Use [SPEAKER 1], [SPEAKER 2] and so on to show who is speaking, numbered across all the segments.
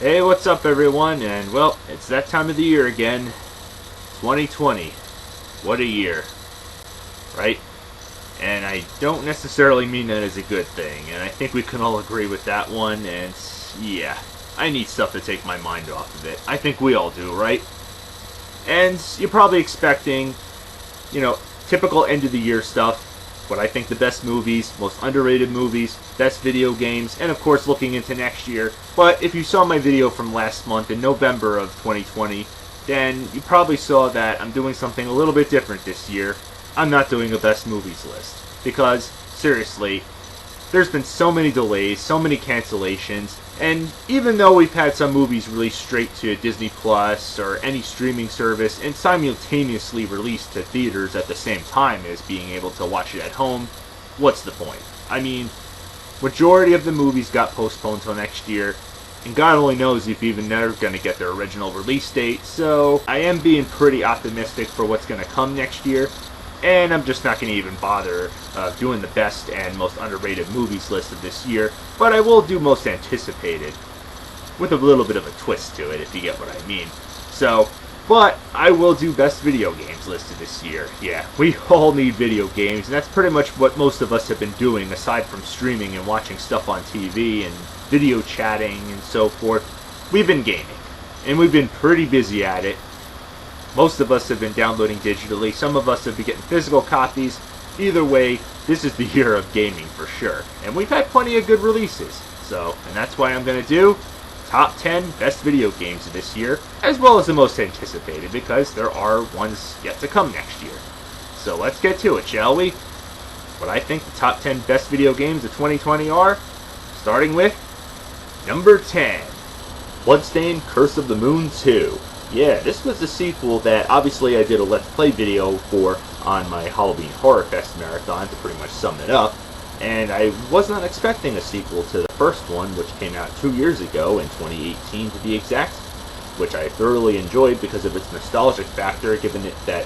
[SPEAKER 1] Hey, what's up everyone? And well, it's that time of the year again. 2020. What a year. Right? And I don't necessarily mean that as a good thing. And I think we can all agree with that one. And yeah, I need stuff to take my mind off of it. I think we all do, right? And you're probably expecting, typical end of the year stuff. What I think the best movies, most underrated movies, best video games, and of course looking into next year. But if you saw my video from last month in November of 2020, then you probably saw that I'm doing something a little bit different this year. I'm not doing a best movies list. Because, seriously, there's been so many delays, so many cancellations, and even though we've had some movies released straight to Disney Plus or any streaming service and simultaneously released to theaters at the same time as being able to watch it at home, what's the point? I mean, majority of the movies got postponed till next year, and God only knows if even they're going to get their original release date, so I am being pretty optimistic for what's going to come next year. And I'm just not going to even bother doing the best and most underrated movies list of this year. But I will do most anticipated. With a little bit of a twist to it, if you get what I mean. But I will do best video games listed this year. Yeah, we all need video games. And that's pretty much what most of us have been doing. Aside from streaming and watching stuff on TV and video chatting and so forth. We've been gaming. And we've been pretty busy at it. Most of us have been downloading digitally. Some of us have been getting physical copies. Either way, this is the year of gaming for sure. And we've had plenty of good releases. And that's why I'm going to do top 10 best video games of this year, as well as the most anticipated, because there are ones yet to come next year. So let's get to it, shall we? What I think the top 10 best video games of 2020 are, starting with number 10, Bloodstained Curse of the Moon 2. Yeah, this was the sequel that obviously I did a Let's Play video for on my Halloween Horror Fest marathon to pretty much sum it up. And I was not expecting a sequel to the first one, which came out 2 years ago, in 2018 to be exact, which I thoroughly enjoyed because of its nostalgic factor, given it that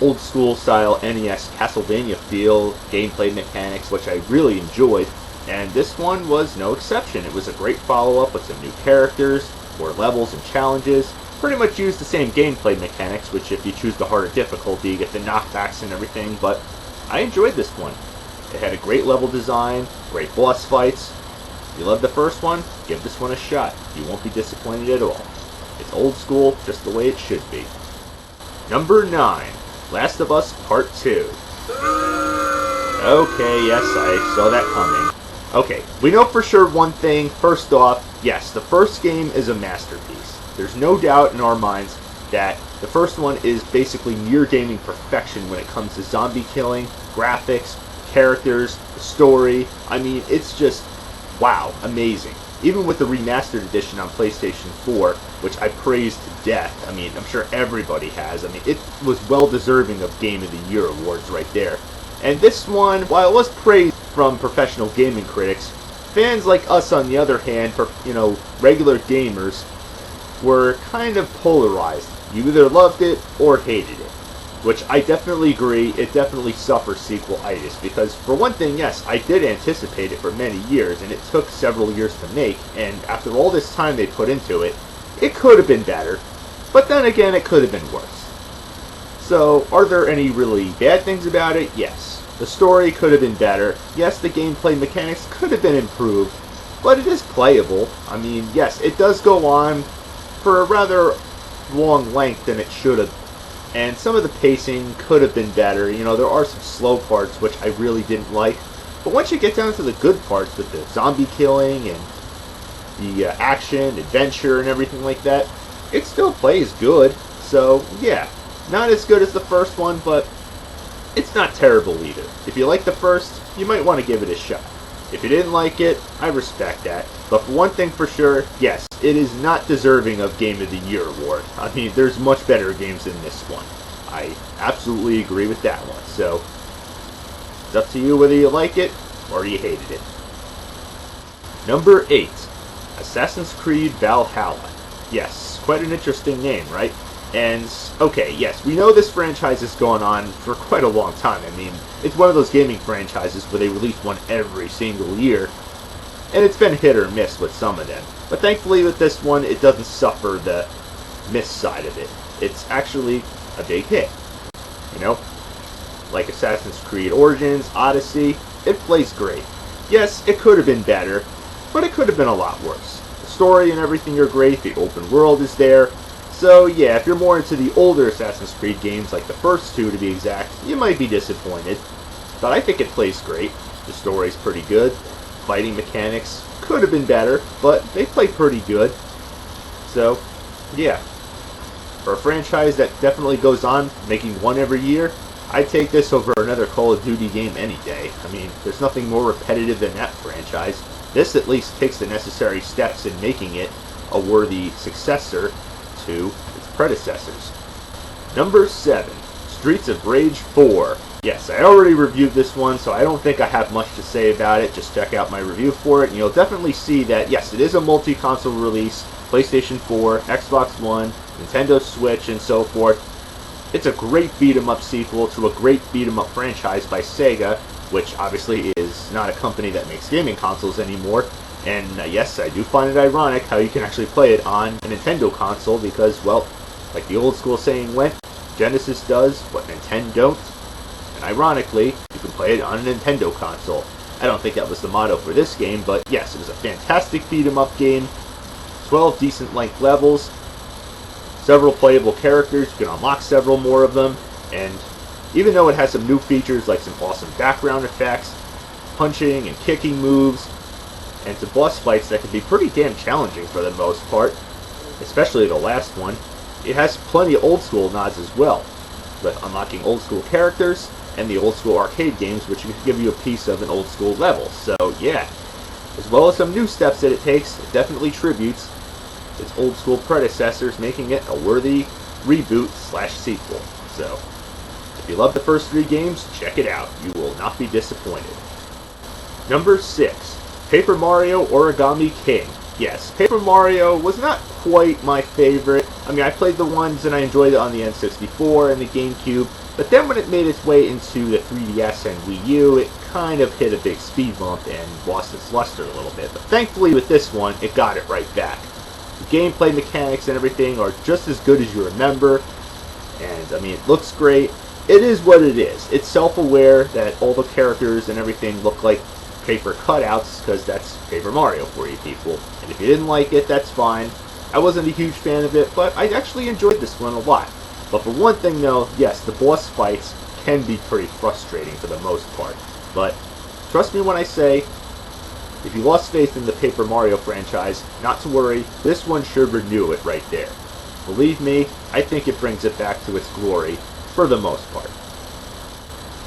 [SPEAKER 1] old school style NES Castlevania feel, gameplay mechanics, which I really enjoyed. And this one was no exception. It was a great follow-up with some new characters, more levels and challenges. Pretty much use the same gameplay mechanics, which if you choose the harder difficulty, you get the knockbacks and everything, but I enjoyed this one. It had a great level design, great boss fights. If you loved the first one, give this one a shot. You won't be disappointed at all. It's old school, just the way it should be. Number 9, Last of Us Part 2. Okay, yes, I saw that coming. Okay, we know for sure one thing. First off, yes, the first game is a masterpiece. There's no doubt in our minds that the first one is basically near gaming perfection when it comes to zombie killing, graphics, characters, the story. I mean, it's just, wow, amazing. Even with the remastered edition on PlayStation 4, which I praised to death. I mean, I'm sure everybody has. I mean, it was well deserving of Game of the Year awards right there. And this one, while it was praised from professional gaming critics, fans like us, on the other hand, for, regular gamers, were kind of polarized. You either loved it or hated it. Which I definitely agree, it definitely suffers sequel-itis. Because for one thing, yes, I did anticipate it for many years, and it took several years to make, and after all this time they put into it, it could have been better. But then again, it could have been worse. So, are there any really bad things about it? Yes. The story could have been better. Yes, the gameplay mechanics could have been improved. But it is playable. I mean, yes, it does go on for a rather long length than it should have. And some of the pacing could have been better. There are some slow parts which I really didn't like. But once you get down to the good parts with the zombie killing and the action, adventure, and everything like that, it still plays good. So, yeah, not as good as the first one, but it's not terrible either. If you like the first, you might want to give it a shot. If you didn't like it, I respect that. But for one thing for sure, yes, it is not deserving of Game of the Year award. I mean, there's much better games than this one. I absolutely agree with that one. So, it's up to you whether you like it or you hated it. Number 8, Assassin's Creed Valhalla. Yes, quite an interesting name, right? And, okay, yes, we know this franchise has gone on for quite a long time. I mean, it's one of those gaming franchises where they release one every single year, and it's been hit or miss with some of them. But thankfully with this one, it doesn't suffer the miss side of it. It's actually a big hit. You know? Like Assassin's Creed Origins, Odyssey, it plays great. Yes, it could have been better, but it could have been a lot worse. The story and everything are great, the open world is there. So yeah, if you're more into the older Assassin's Creed games, like the first two to be exact, you might be disappointed. But I think it plays great. The story's pretty good. Fighting mechanics could have been better, but they play pretty good. So, yeah. For a franchise that definitely goes on, making one every year, I'd take this over another Call of Duty game any day. I mean, there's nothing more repetitive than that franchise. This at least takes the necessary steps in making it a worthy successor to its predecessors. Number 7, Streets of Rage 4. Yes, I already reviewed this one, so I don't think I have much to say about it. Just check out my review for it, and you'll definitely see that, yes, it is a multi-console release, PlayStation 4, Xbox One, Nintendo Switch, and so forth. It's a great beat-em-up sequel to a great beat-em-up franchise by Sega, which obviously is not a company that makes gaming consoles anymore. And yes, I do find it ironic how you can actually play it on a Nintendo console because, well, like the old school saying went, Genesis does what Nintendo don't. And ironically, you can play it on a Nintendo console. I don't think that was the motto for this game, but yes, it was a fantastic beat-em-up game. 12 decent length levels, several playable characters, you can unlock several more of them, and even though it has some new features like some awesome background effects, punching and kicking moves, and some boss fights that can be pretty damn challenging for the most part, especially the last one, it has plenty of old school nods as well, with unlocking old school characters and the old school arcade games, which can give you a piece of an old school level. So yeah, as well as some new steps that it takes, it definitely tributes its old school predecessors, making it a worthy reboot / sequel. So if you love the first 3 games, check it out. You will not be disappointed. Number 6, Paper Mario Origami King. Yes, Paper Mario was not quite my favorite. I mean, I played the ones and I enjoyed it on the N64 and the GameCube, but then when it made its way into the 3DS and Wii U, it kind of hit a big speed bump and lost its luster a little bit. But thankfully with this one, it got it right back. The gameplay mechanics and everything are just as good as you remember, and I mean, it looks great. It is what it is. It's self-aware that all the characters and everything look like paper cutouts, because that's Paper Mario for you people. And if you didn't like it, that's fine. I wasn't a huge fan of it, but I actually enjoyed this one a lot. But for one thing though, yes, the boss fights can be pretty frustrating for the most part. But trust me when I say, if you lost faith in the Paper Mario franchise, not to worry, this one should renew it right there. Believe me, I think it brings it back to its glory, for the most part.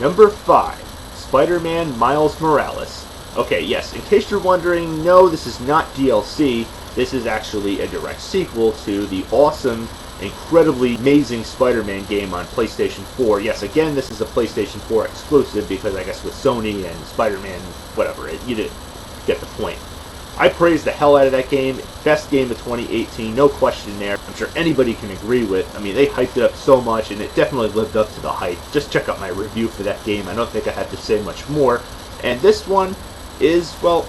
[SPEAKER 1] Number 5, Spider-Man Miles Morales. Okay, yes, in case you're wondering, no, this is not DLC, this is actually a direct sequel to the awesome, incredibly amazing Spider-Man game on PlayStation 4. Yes, again, this is a PlayStation 4 exclusive, because I guess with Sony and Spider-Man, whatever, you didn't get the point. I praised the hell out of that game. Best game of 2018, no question there. I'm sure anybody can agree with. I mean, they hyped it up so much, and it definitely lived up to the hype. Just check out my review for that game. I don't think I have to say much more. And this one is, well,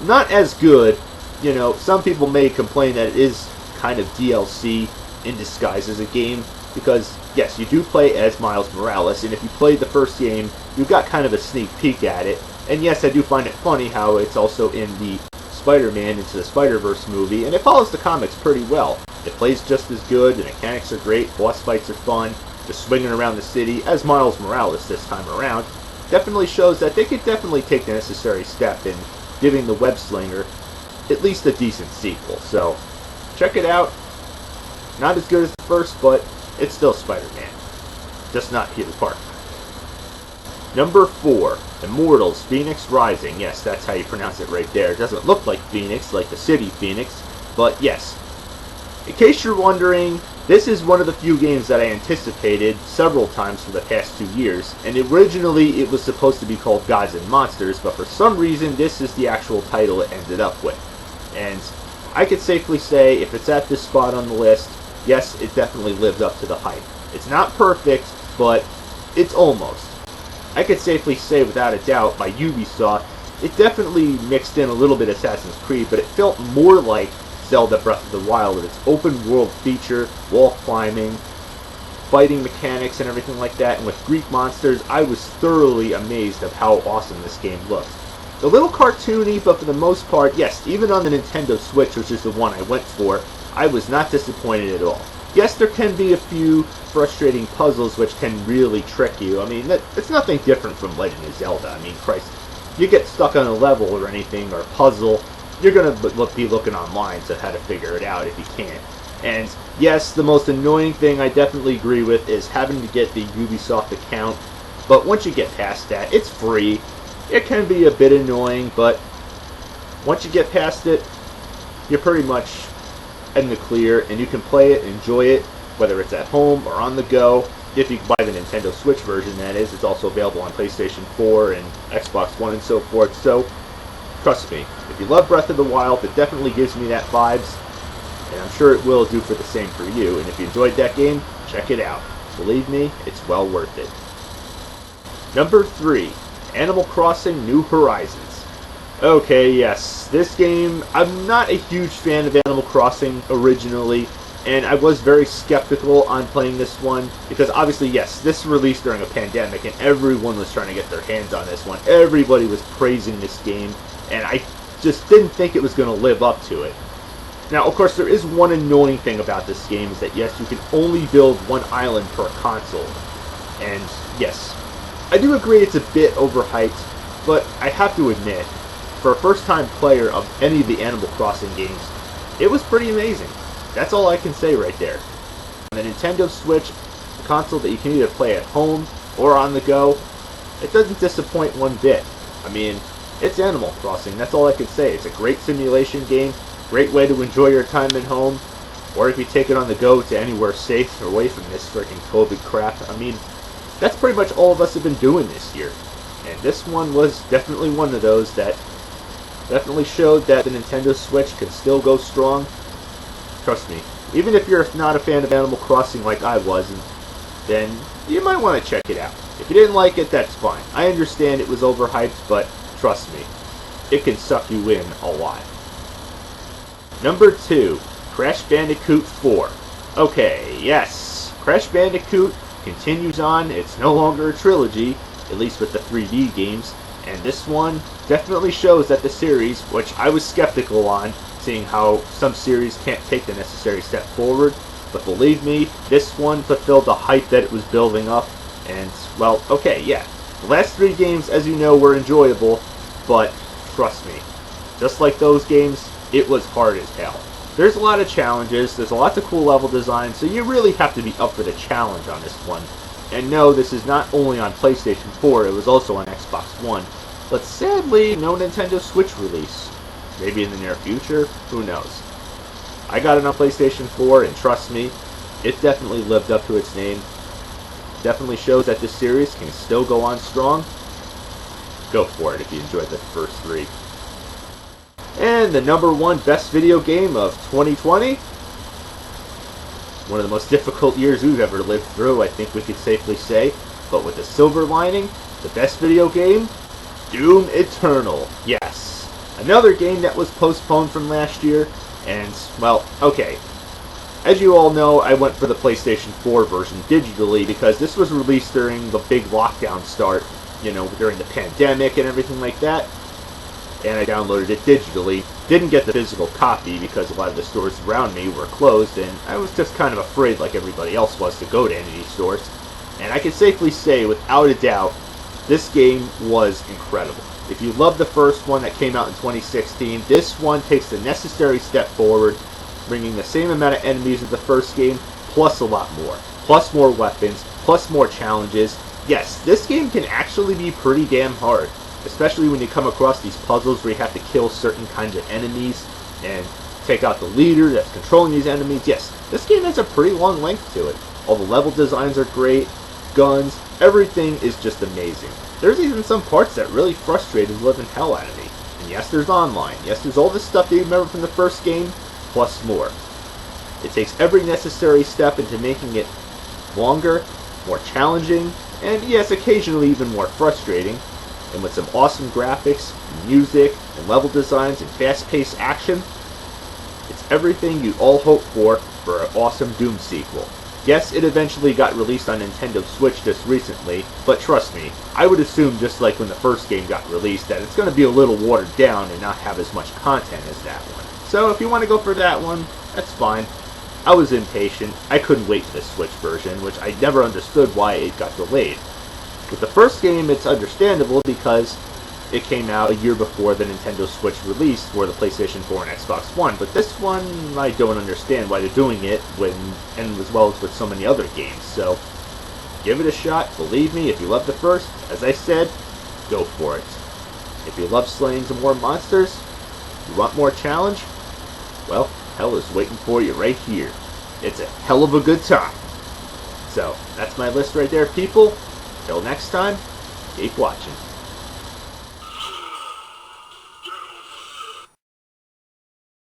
[SPEAKER 1] not as good. You know, some people may complain that it is kind of DLC in disguise as a game, because, yes, you do play as Miles Morales, and if you played the first game, you got kind of a sneak peek at it. And yes, I do find it funny how it's also in the Spider-Man Into the Spider-Verse movie, and it follows the comics pretty well. It plays just as good, the mechanics are great, boss fights are fun, just swinging around the city as Miles Morales this time around. Definitely shows that they could definitely take the necessary step in giving the web slinger at least a decent sequel. So, check it out. Not as good as the first, but it's still Spider-Man. Just not Peter Parker. Number 4, Immortals, Phoenix Rising. Yes, that's how you pronounce it right there. It doesn't look like Phoenix, like the city Phoenix, but yes. In case you're wondering, this is one of the few games that I anticipated several times for the past 2 years, and originally it was supposed to be called Gods and Monsters, but for some reason this is the actual title it ended up with. And I could safely say, if it's at this spot on the list, yes, it definitely lives up to the hype. It's not perfect, but it's almost. I could safely say without a doubt by Ubisoft it definitely mixed in a little bit of Assassin's Creed, but it felt more like Zelda Breath of the Wild with its open world feature, wall climbing, fighting mechanics and everything like that, and with Greek monsters, I was thoroughly amazed of how awesome this game looked. A little cartoony, but for the most part, yes, even on the Nintendo Switch, which is the one I went for, I was not disappointed at all. Yes, there can be a few frustrating puzzles which can really trick you. I mean, it's nothing different from Legend of Zelda. I mean, Christ, you get stuck on a level or anything, or a puzzle, you're going to be looking online to how to figure it out if you can't. And yes, the most annoying thing I definitely agree with is having to get the Ubisoft account, but once you get past that, it's free. It can be a bit annoying, but once you get past it, you're pretty much in the clear, and you can play it, enjoy it, whether it's at home or on the go. If you buy the Nintendo Switch version, that is. It's also available on PlayStation 4 and Xbox One and so forth. So, trust me, if you love Breath of the Wild, it definitely gives me that vibes, and I'm sure it will do for the same for you. And if you enjoyed that game, check it out. Believe me, it's well worth it. Number 3, Animal Crossing New Horizons. Okay, yes, this game, I'm not a huge fan of Animal Crossing originally, and I was very skeptical on playing this one, because obviously, yes, this released during a pandemic, and everyone was trying to get their hands on this one. Everybody was praising this game, and I just didn't think it was going to live up to it. Now, of course, there is one annoying thing about this game, is that yes, you can only build one island per console, and yes, I do agree it's a bit overhyped, but I have to admit, for a first-time player of any of the Animal Crossing games, it was pretty amazing. That's all I can say right there. On the Nintendo Switch, a console that you can either play at home or on the go, it doesn't disappoint one bit. I mean, it's Animal Crossing, that's all I can say. It's a great simulation game, great way to enjoy your time at home, or if you take it on the go to anywhere safe or away from this freaking COVID crap. I mean, that's pretty much all of us have been doing this year. And this one was definitely one of those that definitely showed that the Nintendo Switch can still go strong. Trust me, even if you're not a fan of Animal Crossing like I was, then you might want to check it out. If you didn't like it, that's fine. I understand it was overhyped, but trust me, it can suck you in a lot. Number 2, Crash Bandicoot 4. Okay, yes, Crash Bandicoot continues on. It's no longer a trilogy, at least with the 3D games, and this one definitely shows that the series, which I was skeptical on, seeing how some series can't take the necessary step forward, but believe me, this one fulfilled the hype that it was building up, and, well, okay, yeah. The last 3 games, as you know, were enjoyable, but trust me, just like those games, it was hard as hell. There's a lot of challenges, there's a lot of cool level design, so you really have to be up for the challenge on this one. And no, this is not only on PlayStation 4, it was also on Xbox One. But sadly, no Nintendo Switch release. Maybe in the near future, who knows. I got it on PlayStation 4, and trust me, it definitely lived up to its name. Definitely shows that this series can still go on strong. Go for it if you enjoyed the first 3. And the number 1 best video game of 2020? One of the most difficult years we've ever lived through, I think we could safely say. But with a silver lining, the best video game? Doom Eternal. Yes. Another game that was postponed from last year, and, well, okay. As you all know, I went for the PlayStation 4 version digitally because this was released during the big lockdown start, you know, during the pandemic and everything like that. And I downloaded it digitally. Didn't get the physical copy because a lot of the stores around me were closed, and I was just kind of afraid, like everybody else was, to go to any of these stores. And I can safely say, without a doubt, this game was incredible. If you love the first one that came out in 2016, this one takes the necessary step forward, bringing the same amount of enemies as the first game, plus a lot more. Plus more weapons, plus more challenges. Yes, this game can actually be pretty damn hard, especially when you come across these puzzles where you have to kill certain kinds of enemies and take out the leader that's controlling these enemies. Yes, this game has a pretty long length to it. All the level designs are great, guns, everything is just amazing. There's even some parts that really frustrated the living hell out of me. And yes, there's online. Yes, there's all this stuff that you remember from the first game, plus more. It takes every necessary step into making it longer, more challenging, and yes, occasionally even more frustrating. and with some awesome graphics, music, and level designs and fast-paced action, it's everything you all hope for an awesome Doom sequel. Yes, it eventually got released on Nintendo Switch just recently, but trust me, I would assume just like when the first game got released that it's going to be a little watered down and not have as much content as that one. So if you want to go for that one, that's fine. I was impatient. I couldn't wait for the Switch version, which I never understood why it got delayed. With the first game, it's understandable because it came out a year before the Nintendo Switch released for the PlayStation 4 and Xbox One, but this one, I don't understand why they're doing it and as well as with so many other games, so give it a shot. Believe me, if you love the first, as I said, go for it. If you love slaying some more monsters, you want more challenge, well, hell is waiting for you right here. It's a hell of a good time. So, that's my list right there, people. Till next time, keep watching.